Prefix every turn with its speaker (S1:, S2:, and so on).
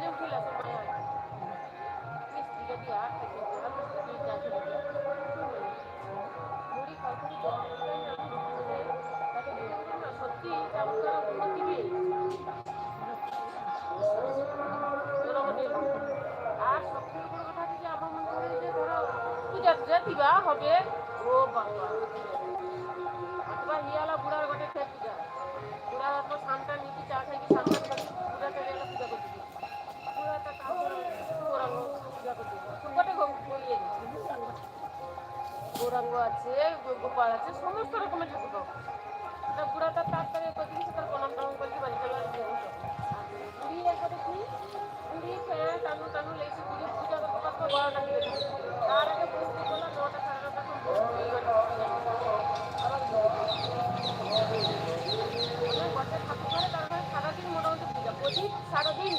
S1: जे उठिला समय आहे मिस्त्री दिया खाइते दिया मिस्त्री जाके दिया मुड़ी खाइते তাকে দেখতে না সত্যি কেমন তারা উন্নতি আর সবথেকে বড় কথা হচ্ছে যে আমার মনে হয় যে ধরো পূজা টুজা দিবা হবে ও বাবা অথবা হিয়ালা বুড়ার গোটে খেয়ে পূজা বুড়ার অথবা সান্তা নিকি চা খাইকি সান্তা বুড়া চলে গেলে পূজা করতে বুড়াটা কাপড় গৌরাঙ্গ পূজা করতে গোটে বলিয়ে গৌরাঙ্গ আছে গোপাল আছে সমস্ত রকমের ঠাকুর পাবো বুড়াটা তাড়াতাড়ি করছি সেটার প্রণাম টাম করছি বাড়ি চলে বুড়ি একবারে কি বুড়ি ফ্যান টানু টানু লেগেছে বুড়ি পূজা করতে পারতো 12টা বেজে তার আগে পৌঁছে গেলো 9টা 9:30 তখন গটের ঠাকুর করে তারপরে সারাদিন মোটামুটি পূজা প্রদীপ সারাদিন